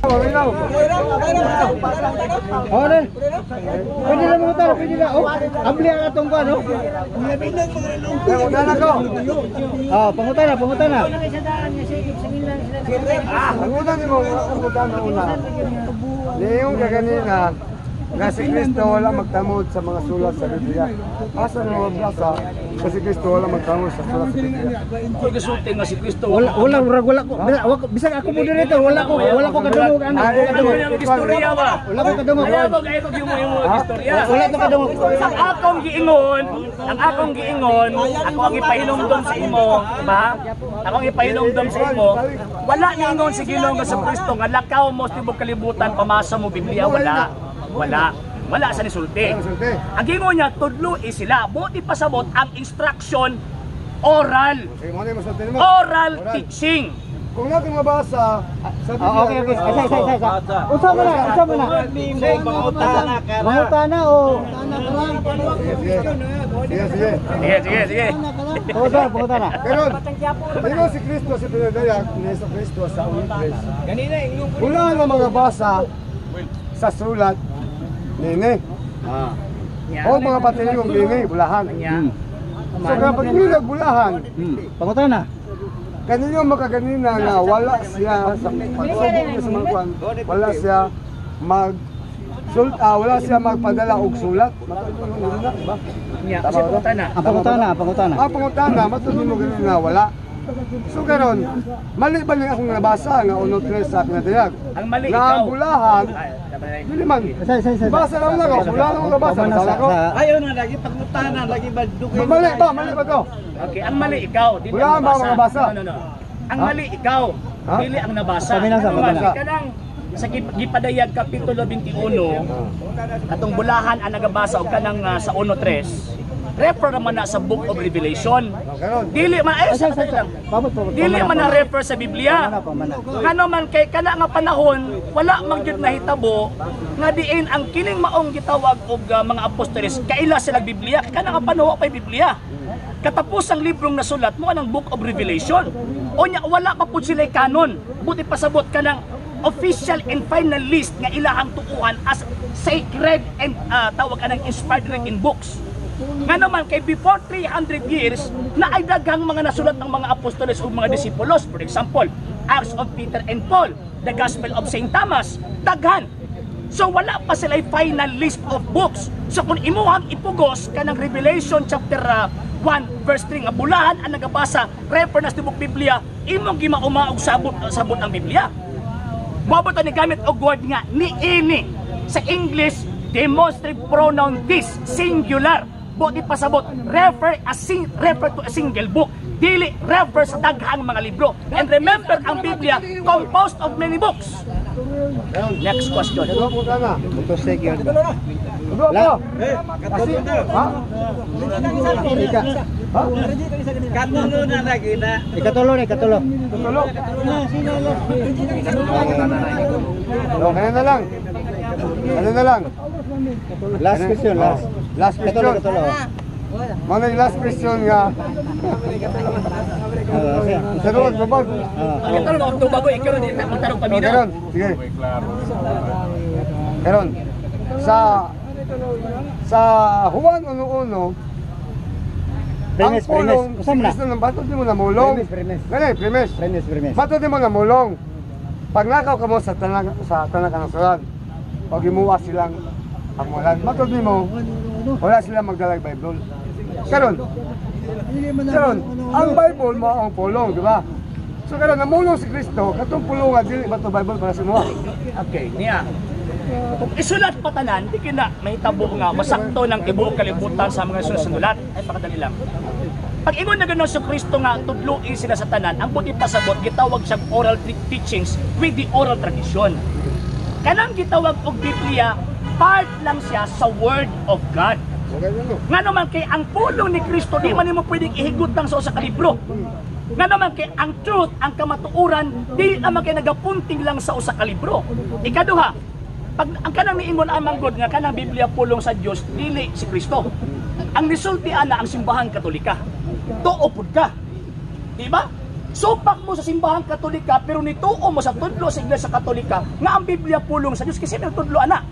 Oh, rin. Pwede na mga tao, pwede na. Oh, abli ang atong ba, no? Pangutan ako. Oh, pangutan na. Pangutan mo, pangutan na una. Yung kaganina, nga si Kristo wala magtamod sa mga sulat sa Biblia. Asa na magbasa nga si Kristo wala magtamod sa sulat sa Biblia. Kung gusulti nga si Kristo. Wala ko. Bisag ako mo dito, wala ko kadungog ano. Istorya ba? Wala ko kadungog. Wala ko kayo yung istorya. Wala ko kadungog. Ang akong giingon, ako ang ipahinumdom sa imo, ba? Ako ang ipahinumdom sa imo. Wala niingon si Ginoo nga sa Kristo nga lakaw mo tibok kalibutan pamasa mo Biblia, wala sa nisulti. Ang gingon niya, tudlo sila. Buti pasabot ang instruction oral. Teaching. Kung natin mabasa sa Biblia. Okay. Usa mo na. Mangutana o Sige. Pangutana. Pero si Kristo si pinadayag ni Kristo sa Uwintres. Wala na mga basa sa sulat nini. O mga patilong nini, bulahan. So kapag hindi nagbulahan, pangutana. Kanino makaganina na wala siya sa pagsubok sa mga kwan, wala siya magpadala og sulat. Pangutana, matulog mo ganina wala. So karon, mali ba niya akong nabasa nga unod tres sa pinadayag? Ang mali ikaw. Nga ang bulahan, dili man. Basa lang ako, bulahan ako nabasa. Ayaw na lagi pagmutana, lagi badugay. Mali ba to? Okay, ang mali ikaw, dili bulahan ba ang nabasa? No. Ang mali ikaw, dili ang nabasa. Kanang sa gipadayag kapitulo 21, katong bulahan ang nagabasa og kanang sa 1:3. Refer naman na sa Book of Revelation. Dili man dili man na refer sa Biblia. Ngano man kay kana nga panahon wala man gyud nahitabo nga diin ang kining maong gitawag og mga apostoles kaila sila Biblia. Kana nga panahon pay Biblia. Katapos ang librong nasulat mo anang Book of Revelation. Onya wala pa pud sila kanon. Buti pasabot kanang official and final list nga ilahang tukuhan as sacred and tawag kanang inspired written books. Nga naman kay before 300 years na ay daghang mga nasulat ng mga apostoles o mga disipulos. For example, Acts of Peter and Paul, the Gospel of St. Thomas, daghan. So wala pa sila final list of books. So kung imuhang ipugos kanang Revelation chapter 1 verse 3 nga bulahan ang nagabasa refer na sa tibok Biblia, imong gimaumaog sabot ang Biblia. Mabot ni gamit og word nga niini sa English demonstrative pronoun this singular. Buti pasabot refer to a single book, dili refer sa daghang mga libro. And remember, ang Biblia composed of many books. Next question. Katulo na lagi na. Ikatulo. Ano na lang? Last question. Mana yung last question nga? Sarod, babag. Ito bago, ikaw din magtanong pa mina. Sige. Karon, sa Juan 1:1, ang pulong, si Kristo ng bato di mo namulong. Premise. Bato di mo namulong. Pag nakaw ka mo sa tanang kanang surat, pag imuwa silang amulan, matod di mo, wala silang magdalag Bible. Karon, ang Bible mo ang pulong, di ba? So karon namulong si Kristo, katong pulong nga dili ba to Bible para sa mo? Okay, niya. Kung isulat pa tanan, di kina mahitabo nga masakto ng tibuok kalibutan sa mga sunulat. Ay pakadali lang. Pag ingon na gano'n sa Kristo nga tudluin sila sa tanan, ang buti pasabot gitawag siyang oral teachings with the oral tradition. Kanang gitawag og Biblia, part lang siya sa Word of God. Nga naman kay ang pulong ni Kristo di man mo pwedeng ihigot lang sa usa ka libro. Nga naman kay ang truth, ang kamatuoran, di naman kay nagapunting lang sa usa ka libro. Ikaduha, pag ang kanang miingon amang God nga kanang Biblia pulong sa Dios dili si Kristo. Ang nisulti ana ang simbahan Katolika. Tuo pud ka. Di ba? Supak mo sa simbahang Katolika pero nituo mo sa tudlo sa Iglesia Katolika nga ang Biblia pulong sa Dios kasi may tudlo ana.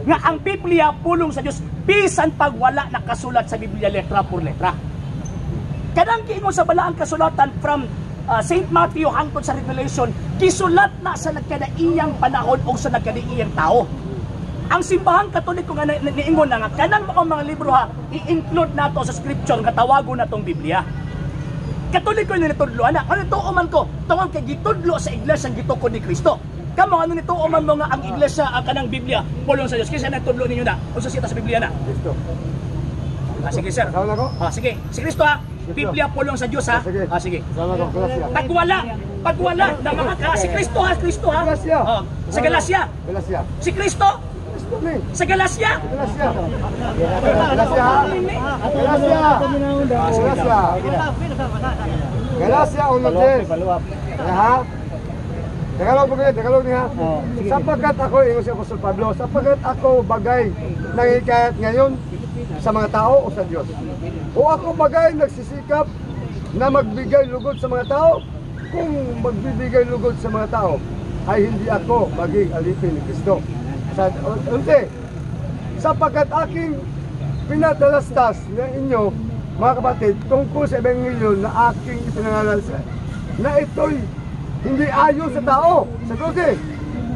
Nga ang Biblia pulong sa Dios bisan pag wala nakasulat sa Biblia letra por letra. Kadang giingon sa balaang kasulatan from St. Matthew hangtod sa Revelation, gisulat na sa nagkadaiyang panahon o sa nagkadaiyang tao. Ang simbahang Katoliko nga niingon na nga kanang mga libro ha i-include nato sa scripture nga tawagon natong Biblia. Katoliko ni nitudlo ana. Ano nituo man ko? Tungod kay gitudlo sa iglesia gitukod ni Kristo. Kamo ano nituo man mo nga ang iglesia ang kanang Biblia pulong sa Dios kaysa natudlo ninyo na. Unsa sita sa Biblia na? Kristo. Sige sir. Sama ko? Sige. Si Kristo ha. Biblia pulong sa Dios ha. Sige. Sama ko, Galacia. Pagwala na mga si Kristo ha. Galacia. Sa Galacia. Galacia. Si Kristo sa Galacia. Galacia. Galacia. Galacia. Galacia 1:10. Ha? Tagalog niya. Sapagkat ako, ingon si Apostol Pablo, sapagkat ako bagay nangikayat ngayon sa mga tao o sa Diyos. O ako bagay nagsisikap na magbigay lugod sa mga tao. Kung magbibigay lugod sa mga tao, ay hindi ako maging alipin ni Kristo. Sapagkat aking pinadalastas na inyo, mga kapatid, tungkol sa ebanghelyo na aking ipinangaral na ito'y hindi ayon sa tao. Sagutin,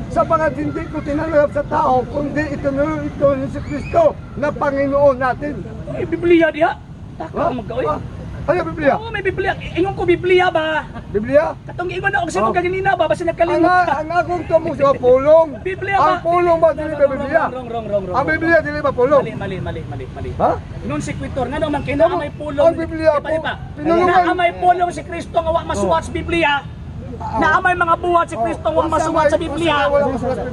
sapagkat hindi ko tinanggap sa tao, kundi ito ni si Kristo na Panginoon natin. May Biblia diha. Taka magkawin. Ano Biblia? Oo, may Biblia. Ingon ko Biblia ba? Biblia? Katong ingon na og sa kaganina ba basta nagkalimot ka. Ang akong tumong sa pulong. Biblia Ang ba? pulong ba dili ba Biblia? Wrong. Ang Biblia dili ba pulong? Mali. Ha? Non sequitur nga naman kay naa may pulong. Ang Biblia po, pinulungan. Naa may pulong si Kristo nga wa masuwat sa Biblia. Naa may mga buhat si Kristo nga wa masuwat sa Biblia.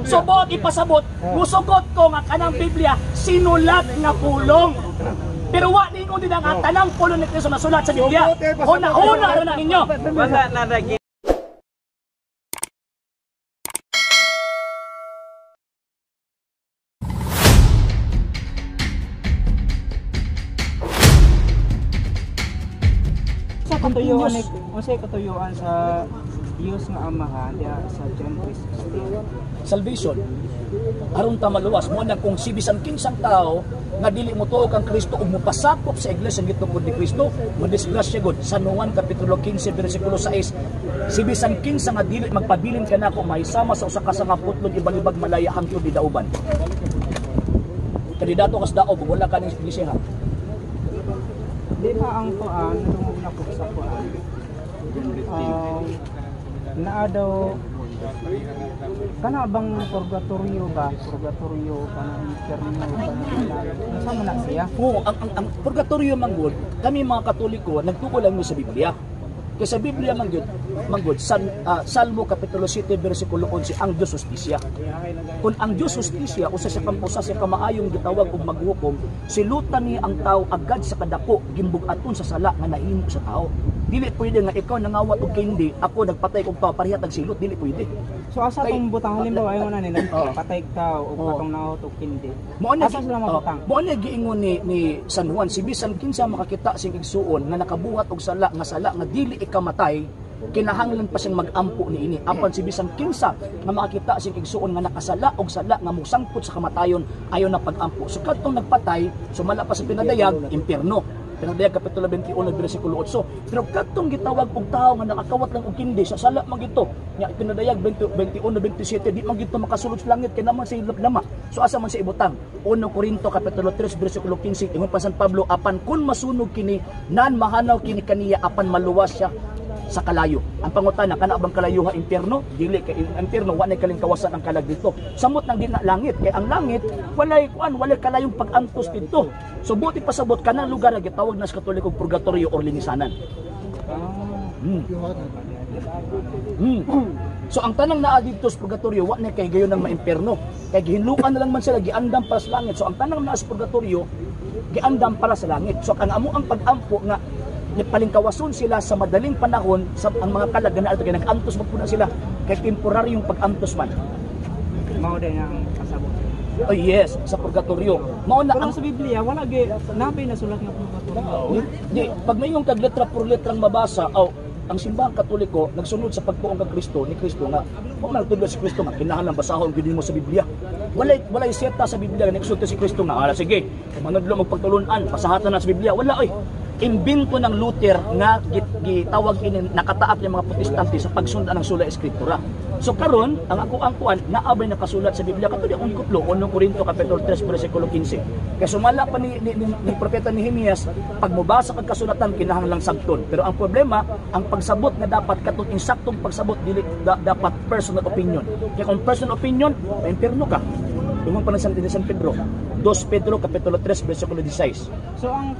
Subot ipasabot, musugot ko nga kanang Biblia sinulat nga pulong. Pero wa ningon din ang tanang pulong ni Kristo nasulat sa Biblia. Una na ninyo. Wala na lagi. Katuyuan sa Diyos nga Amahan diya sa John 3:16. Salvation aron ta maluwas mo na kung si bisan kinsang tao nga dili mo tuo kang Kristo ug mopasakop sa iglesia gitungod ni Kristo madisgrasya gud sa Juan kapitulo 15 bersikulo 6 si bisan kinsa nga dili magpabilin kanako mahisama sa usa ka sangaputlon ibalibag malaya hangtod di dauban kandidato kas daog wala ka ning iglesia. Di ba ang kuan tungod na po sa kuan? Naa daw kana bang purgatorio kanang infierno unsa man na siya? Oo, ang purgatorio manggod kami mga Katoliko nagtuko lang mo sa Biblia. Kasi sa Biblia manggod Salmo kapitulo 7 bersikulo 11 ang Dios justisya. Kung ang Dios justisya usa sa kampusa sa kamaayong gitawag og maghukom, silutan ni ang tao agad sa kadako gimbug-aton sa sala nga nahimo sa tao. Dili pwede nga ikaw nangawat og kindi, ako nagpatay kog tao parehas tag silot, dili pwede. So asa tong butang halimbawa ayon na nila patay ka o patong nawat og kindi. Asa sila mabutang? Mo na giingon ni San Juan si bisan kinsa makakita sing igsuon nga nakabuhat og sala nga dili ikamatay kinahanglan pa siyang mag-ampo niini apan si bisan kinsa nga makakita sing igsuon nga nakasala og sala nga musangpot sa kamatayon ayon na pag-ampo. So kadtong nagpatay sumala pa sa pinadayag impierno. Pinadayag kapitulo 21 bersikulo 8. Pero kadtong gitawag og tao nga nakakawat lang og kindi sa sala man gito. Nya pinadayag 21 27 di man gito makasulod sa langit kay naman sa lama. So asa man sa ibutang? 1 Korinto kapitulo 3 bersikulo 15 ingon pa San Pablo apan kun masunog kini nan mahanaw kini kaniya apan maluwas siya sa kalayo. Ang pangutana kana bang kalayo ha impierno? Dili kay impierno wa nay kalingkawasan ang kalag dito. Samot nang di na langit kay ang langit walay kalayong pag-antos dito. So buti pasabot kanang lugar nga gitawag na sa Katoliko purgatorio or linisanan. So ang tanang naa dito sa purgatorio wa nay kay gayon nang maimpierno. Kay gihinlukan na lang man sila giandam para sa langit. So ang tanang naa sa purgatorio giandam para sa langit. So ang amo ang pag-ampo nga palingkawason sila sa madaling panahon sa ang mga kalag na alto kay nag-antos magpuna sila kay temporaryong pag-antos man. Mao din ang kasabot. Oh yes, sa purgatorio. Mao na ang sa Biblia wala gyud nabay na sulat nga purgatorio. Di pag may yung tag letra por letrang mabasa ang simbahang Katoliko nagsunod sa pagtuong kang Kristo ni Kristo nga kung nagtudlo si Kristo nga kinahanglan basahon gyud mo sa Biblia. Walay seta sa Biblia nga nagsulti si Kristo nga sige, manudlo magpagtulunan, pasahatan na sa Biblia. Wala oy. Imbento ng Luther nga gitawag ini nakataap ng mga Protestante sa pagsunda ng sula Escritura. So karon ang ang kuan naabay nakasulat sa Biblia katulad ang ikutlo 1 Corinto kapitulo 3 bersikulo 15. Kaya sumala pa ni propeta Nehemias pag mobasa kag kasulatan kinahanglang sabton. Pero ang problema ang pagsabot nga dapat katong insaktong pagsabot dili dapat personal opinion. Kaya kung personal opinion, impierno ka. Tumang pa ni San Pedro 2 Pedro kapitulo 3 bersikulo 16. So ang